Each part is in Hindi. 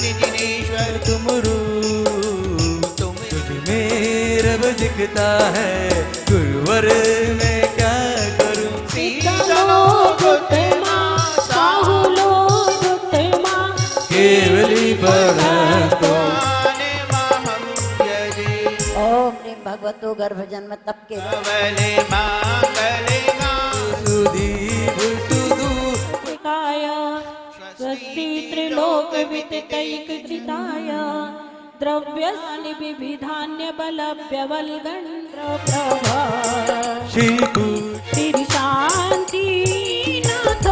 जिनेश्वर तुम रूप तुम तुझ में रब दिखता है गुरुवर मैं क्या करूं केवली पढ़ा तो ओम ह्रीं भगवतो गर्भ जन्म तप के सुदीप सुदूर स्वस्ति त्रिलोक विदितैकचिताय द्रव्यानि विविधान्य बलभ्यवल्गण्ड्र प्रभा श्री शांति नाथ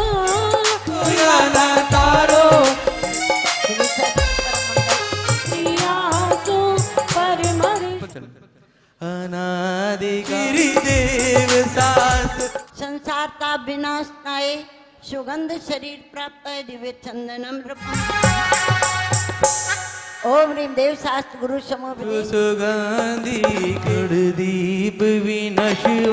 तारो अनादि गिरिदेव सास संसार का विनाश नाय सुगंध शरीर प्राप्त है दिव्य चंदनम ओम ह्रीं देव शास्त्र गुरु समो सुगंधि कुलदीप विनश्व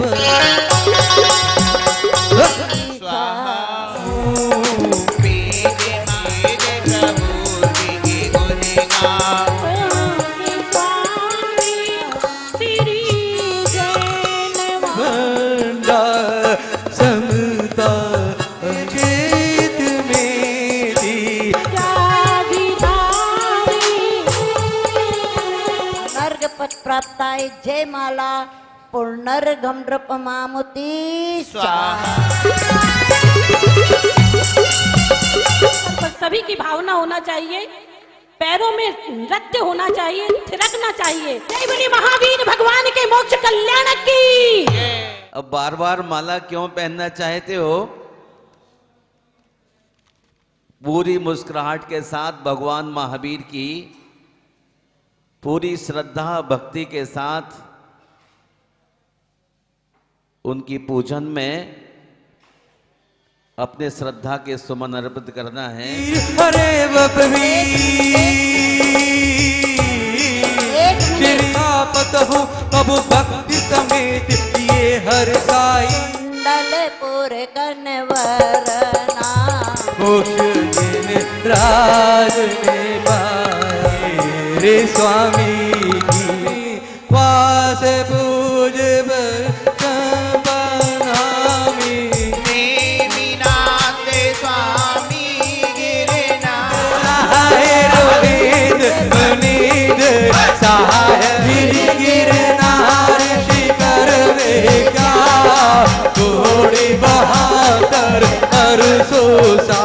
प्राप्त है जय माला पुनर्गम नृपमामुति स्वाहा। सभी की भावना होना चाहिए, पैरों में नृत्य होना चाहिए, थिरकना चाहिए। जय बोले महावीर भगवान के मोक्ष कल्याण की। अब बार बार माला क्यों पहनना चाहते हो? पूरी मुस्कुराहट के साथ भगवान महावीर की पूरी श्रद्धा भक्ति के साथ उनकी पूजन में अपने श्रद्धा के सुमन अर्पित करना है। हरे बपवीत हो कबू भक्ति समेत ये हर साई मंडल पुर कनवरना राज में रे स्वामी की वास पूज बनामी देवीनाथ स्वामी गिरनाथ सहाय गिरनार शिखर वेगा घोड़ी बहादुर अरसोसा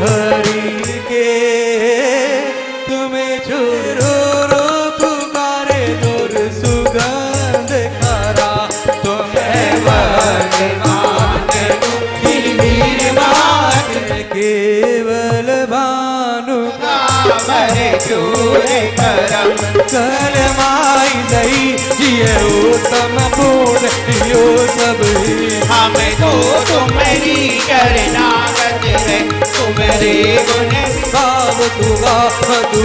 हरि के तुम्हें छोड़ो रो पुकारे दूर सुगंध खरा तुम्हें मान केवल भानु कल माई दई जिये उत्तम पूर्ण यो सब हमें तो तुम्हारी करना है तुम्हारे गुण भाव तुगा तू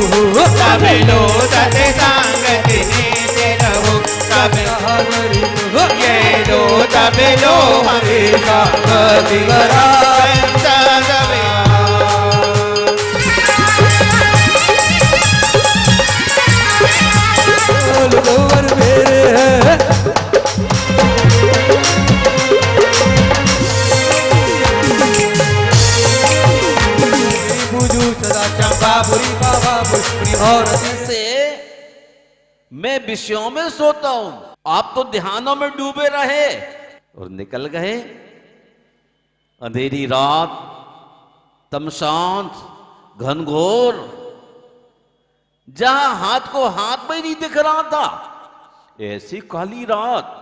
सब लो सत संगत ने रहो सब ये दो तब लो हमेशा दिवरा गोवर मेरे और से मैं विषयों में सोता हूं, आप तो ध्यानों में डूबे रहे और निकल गए। अंधेरी रात तमशांत घनघोर, जहां हाथ को हाथ में नहीं दिख रहा था, ऐसी काली रात।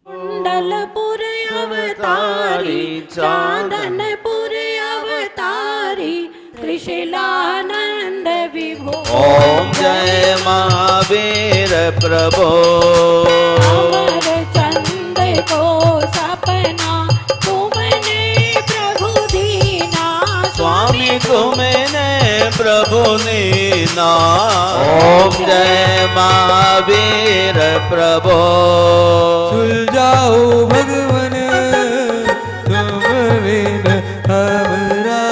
कुंडलपुर अवतारी, चांदनपुर अवतारी, त्रिशूलानंद विभो। ओम जय महावीर प्रभो। अमर चंद को सपना तुमने प्रभु दीना, स्वामी तुमने प्रभु नीना। ओम जय महावीर प्रभो। सुलझाओ भगवन तुम बिन हमरा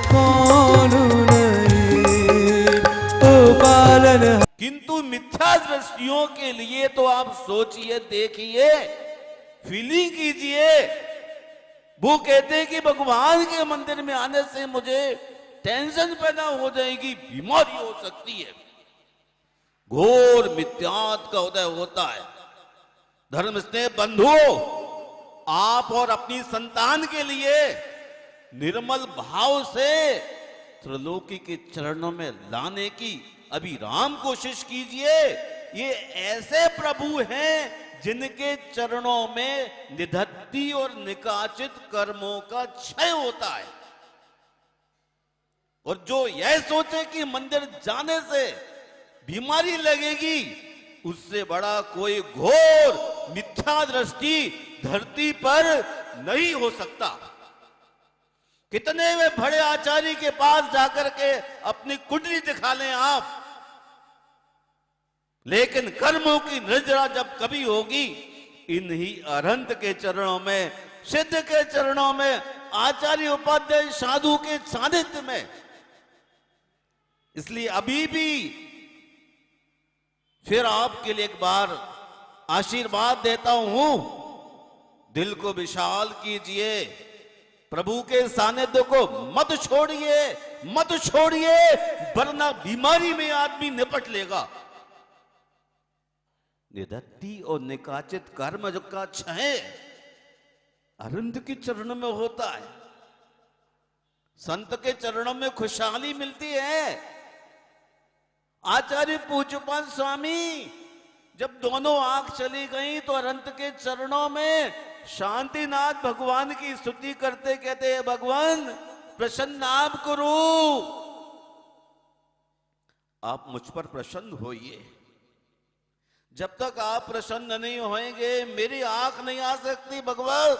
कौन नहीं, ओ पालन। किंतु मिथ्या दृष्टियों के लिए तो आप सोचिए, देखिए, फीलिंग कीजिए। वो कहते हैं कि भगवान के मंदिर में आने से मुझे टेंशन पैदा हो जाएगी, बीमारी हो सकती है। घोर मिथ्यात का उदय होता है। धर्म स्नेह बंधुओं, आप और अपनी संतान के लिए निर्मल भाव से त्रिलोकी के चरणों में लाने की अभिराम कोशिश कीजिए। ये ऐसे प्रभु हैं जिनके चरणों में निधत्ती और निकाचित कर्मों का क्षय होता है। और जो यह सोचे कि मंदिर जाने से बीमारी लगेगी, उससे बड़ा कोई घोर मिथ्या दृष्टि धरती पर नहीं हो सकता। कितने वे बड़े आचार्य के पास जाकर के अपनी कुंडली दिखा लें आप, लेकिन कर्मों की निर्जरा जब कभी होगी, इन्हीं अरहंत के चरणों में, सिद्ध के चरणों में, आचार्य उपाध्याय साधु के सानिध्य में। इसलिए अभी भी फिर आपके लिए एक बार आशीर्वाद देता हूं, दिल को विशाल कीजिए, प्रभु के सानिध्य को मत छोड़िए, मत छोड़िए, वरना बीमारी में आदमी निपट लेगा। निधत्ती और निकाचित कर्म जो का क्षय अरविंद के चरणों में होता है। संत के चरणों में खुशहाली मिलती है। आचार्य पूज्यपाद स्वामी जब दोनों आंख चली गई तो अनंत के चरणों में शांतिनाथ भगवान की स्तुति करते कहते हैं, भगवान प्रसन्न आप करो, आप मुझ पर प्रसन्न होइए। जब तक आप प्रसन्न नहीं होएंगे मेरी आंख नहीं आ सकती भगवान।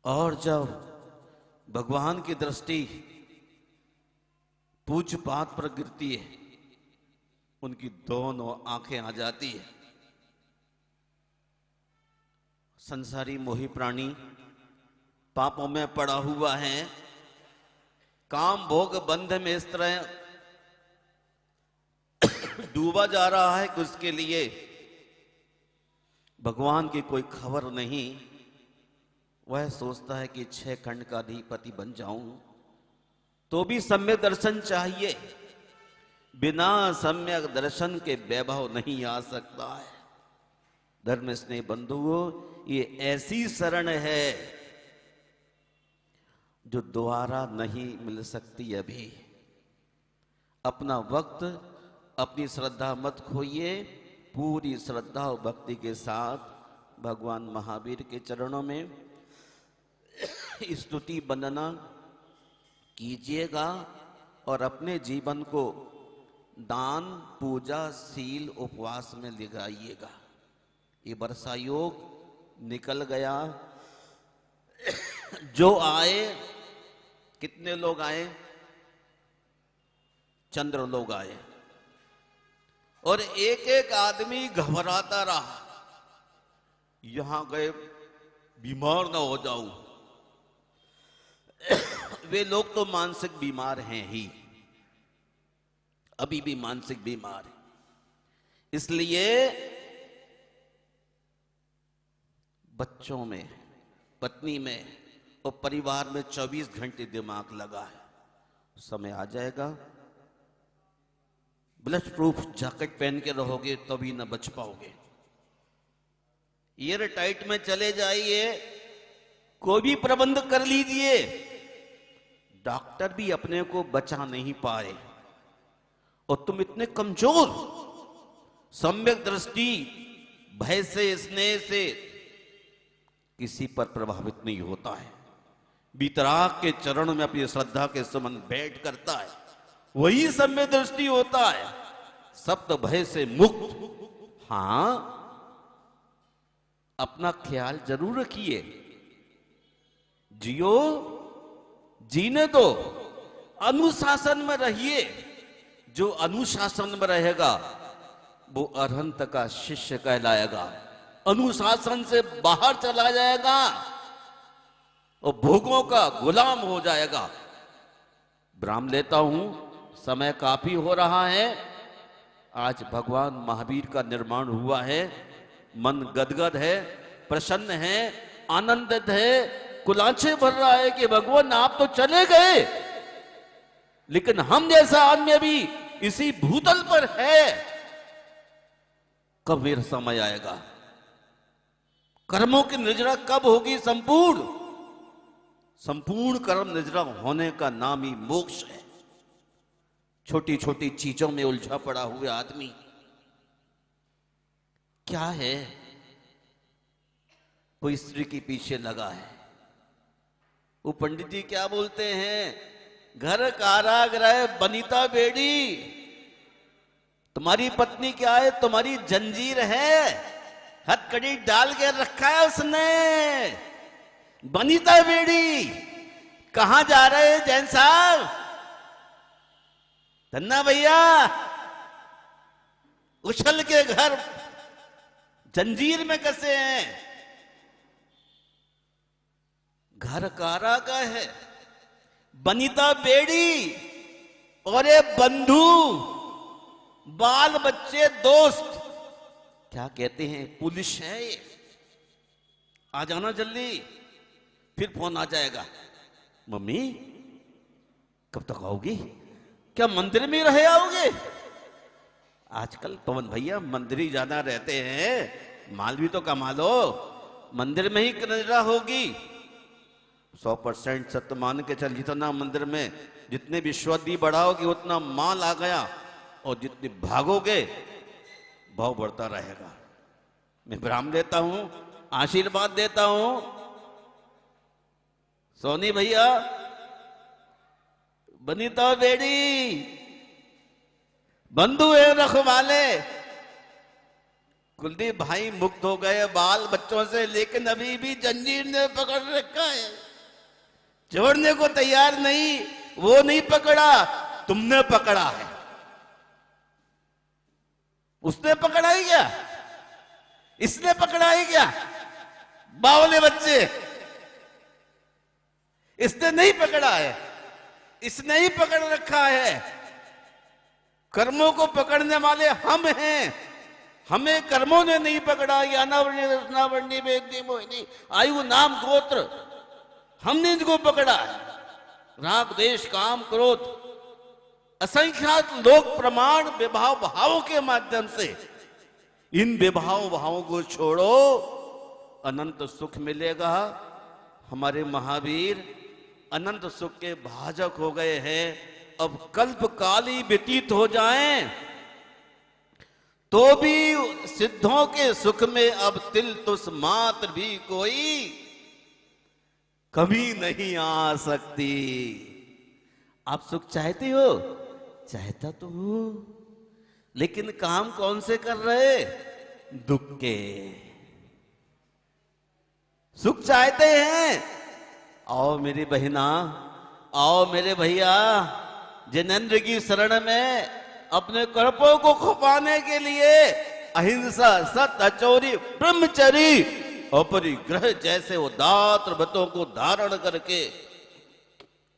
और जब भगवान की दृष्टि पूज्यपाद पर गिरती है, उनकी दोनों आंखें आ जाती है। संसारी मोही प्राणी पापों में पड़ा हुआ है, काम भोग बंध में इस तरह डूबा जा रहा है कि उसके लिए भगवान की कोई खबर नहीं। वह सोचता है कि 6 खंड का अधिपति बन जाऊं तो भी सम्यक दर्शन चाहिए। बिना सम्यक दर्शन के वैभव नहीं आ सकता है। धर्म स्नेह बंधुओं, ये ऐसी शरण है जो दोबारा नहीं मिल सकती। अभी अपना वक्त, अपनी श्रद्धा मत खोइए। पूरी श्रद्धा और भक्ति के साथ भगवान महावीर के चरणों में स्तुति वंदना कीजिएगा और अपने जीवन को दान, पूजा, शील, उपवास में लगाइएगा। ये वर्षा योग निकल गया। जो आए, कितने लोग आए? चंद्र लोग आए और एक एक आदमी घबराता रहा, यहां गए बीमार ना हो जाऊं। वे लोग तो मानसिक बीमार हैं ही, अभी भी मानसिक बीमार है। इसलिए बच्चों में, पत्नी में और परिवार में 24 घंटे दिमाग लगा है। समय आ जाएगा, बुलेट प्रूफ जैकेट पहन के रहोगे तभी ना बच पाओगे। एयर टाइट में चले जाइए, कोई भी प्रबंध कर लीजिए, डॉक्टर भी अपने को बचा नहीं पाए, और तुम इतने कमजोर, सम्यक दृष्टि भय से स्नेह से किसी पर प्रभावित नहीं होता है। वितराग के चरण में अपनी श्रद्धा के समान बैठ करता है, वही सम्यक दृष्टि होता है, सप्त भय से मुक्त। हां, अपना ख्याल जरूर रखिए, जियो, जीने दो, अनुशासन में रहिए। जो अनुशासन में रहेगा वो अरहंत का शिष्य कहलाएगा, अनुशासन से बाहर चला जाएगा और भोगों का गुलाम हो जाएगा। विराम लेता हूं, समय काफी हो रहा है। आज भगवान महावीर का निर्माण हुआ है, मन गदगद है, प्रसन्न है, आनंदित है, कुलांचे भर रहा है कि भगवान आप तो चले गए, लेकिन हम जैसा आदमी अभी इसी भूतल पर है। कब मेरा समय आएगा? कर्मों की निर्जरा कब होगी संपूर्ण? संपूर्ण कर्म निर्जरा होने का नाम ही मोक्ष है। छोटी छोटी चीजों में उलझा पड़ा हुआ आदमी क्या है? कोई स्त्री के पीछे लगा है। वो पंडित जी क्या बोलते हैं? घर कारागृह बनिता बेड़ी। तुम्हारी पत्नी क्या है? तुम्हारी जंजीर है, हथकड़ी डाल के रखा है उसने। बनिता बेड़ी। कहां जा रहे हैं जैन साहब? धन्ना भैया, उछल के घर जंजीर में कसे हैं। घर कारागार है, बनिता बेड़ी, और ये बंधु, बाल बच्चे, दोस्त, क्या कहते हैं, पुलिस है ये। आ जाना जल्दी, फिर फोन आ जाएगा। मम्मी कब तक आओगी? क्या मंदिर में रहे आओगे? आजकल पवन भैया मंदिर ही ज्यादा रहते हैं, माल भी तो कमा लो, मंदिर में ही निद्रा होगी। 100% सत्य मान के चल, जितना मंदिर में जितने विश्वादी बढ़ाओगे उतना माल आ गया, और जितने भागोगे भाव बढ़ता रहेगा। मैं विराम देता हूं, आशीर्वाद देता हूं। सोनी भैया, बनिता बेड़ी, बंधु है रखवाले। कुलदीप भाई मुक्त हो गए बाल बच्चों से, लेकिन अभी भी जंजीर ने पकड़ रखा है, छोड़ने को तैयार नहीं। वो नहीं पकड़ा, तुमने पकड़ा है। उसने पकड़ा ही क्या? इसने पकड़ा ही क्या? बावले बच्चे, इसने नहीं पकड़ा है, इसने ही पकड़ रखा है। कर्मों को पकड़ने वाले हम हैं, हमें कर्मों ने नहीं पकड़ा। ये अनावरणी रचनावरणी वेदी मोहिनी आयु नाम गोत्र, हमने इनको पकड़ा है। राग द्वेष काम क्रोध असंख्यात लोक प्रमाण विभाव भावों के माध्यम से, इन विभाव भावों को छोड़ो, अनंत सुख मिलेगा। हमारे महावीर अनंत सुख के भाजक हो गए हैं। अब कल्प काल ही व्यतीत हो जाएं तो भी सिद्धों के सुख में अब तिल तुस मात्र भी कोई कभी नहीं आ सकती। आप सुख चाहते हो? चाहता तो हूं, लेकिन काम कौन से कर रहे? दुख के। सुख चाहते हैं? आओ मेरी बहिना, आओ मेरे भैया, जिनेंद्र की शरण में अपने कर्पों को खुपाने के लिए अहिंसा, सत्य, चोरी, ब्रह्मचरी, अपरिग्रह जैसे उदात्त व्रतों को धारण करके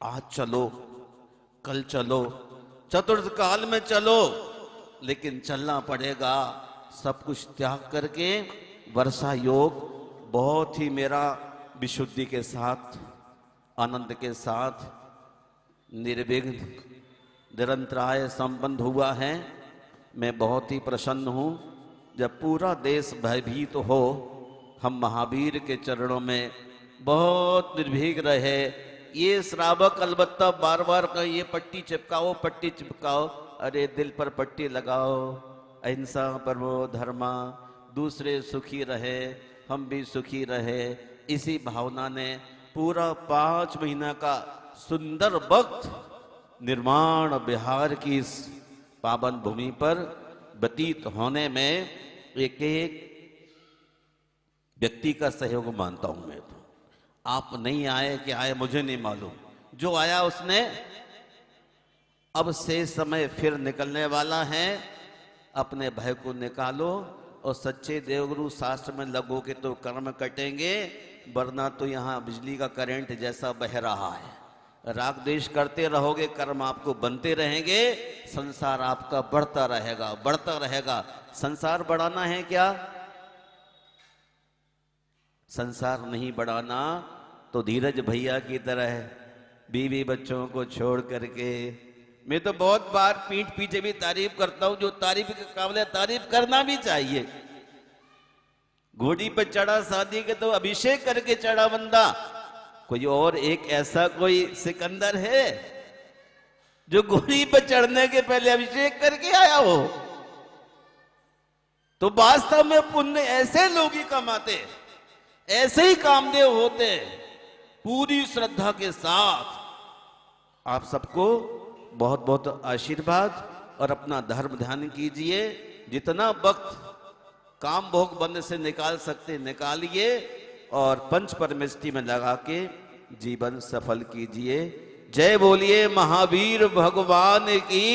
आज चलो, कल चलो, चतुर्थ काल में चलो, लेकिन चलना पड़ेगा सब कुछ त्याग करके। वर्षा योग बहुत ही मेरा विशुद्धि के साथ, आनंद के साथ, निर्विघ्न निरंतराय संबंध हुआ है। मैं बहुत ही प्रसन्न हूँ। जब पूरा देश भयभीत हो, हम महावीर के चरणों में बहुत निर्भीक रहे। ये श्रावक अलबत्ता बार बार कहे ये पट्टी चिपकाओ, अरे दिल पर पट्टी लगाओ। अहिंसा परमो धर्मा, दूसरे सुखी रहे हम भी सुखी रहे, इसी भावना ने पूरा 5 महीना का सुंदर वक्त निर्माण बिहार की इस पावन भूमि पर व्यतीत होने में एक एक व्यक्ति का सहयोग मानता हूं मैं। तो आप नहीं आए कि आए मुझे नहीं मालूम, जो आया उसने अब से समय फिर निकलने वाला है। अपने भय को निकालो और सच्चे देवगुरु शास्त्र में लगोगे तो कर्म कटेंगे, वरना तो यहाँ बिजली का करंट जैसा बह रहा है। राग द्वेष करते रहोगे, कर्म आपको बनते रहेंगे, संसार आपका बढ़ता रहेगा। संसार बढ़ाना है क्या? संसार नहीं बढ़ाना तो धीरज भैया की तरह बीवी बच्चों को छोड़ करके, मैं तो बहुत बार पीठ पीछे भी तारीफ करता हूं, जो तारीफ के काबिल तारीफ करना भी चाहिए। घोड़ी पर चढ़ा शादी के तो अभिषेक करके चढ़ा बंदा, कोई और एक ऐसा कोई सिकंदर है जो घोड़ी पर चढ़ने के पहले अभिषेक करके आया हो? तो वास्तव में पुण्य ऐसे लोग ही कमाते, ऐसे ही कामदेव होते। पूरी श्रद्धा के साथ आप सबको बहुत बहुत आशीर्वाद और अपना धर्म ध्यान कीजिए। जितना वक्त काम भोग बंद से निकाल सकते निकालिए और पंच परमेष्टि में लगा के जीवन सफल कीजिए। जय बोलिए महावीर भगवान की।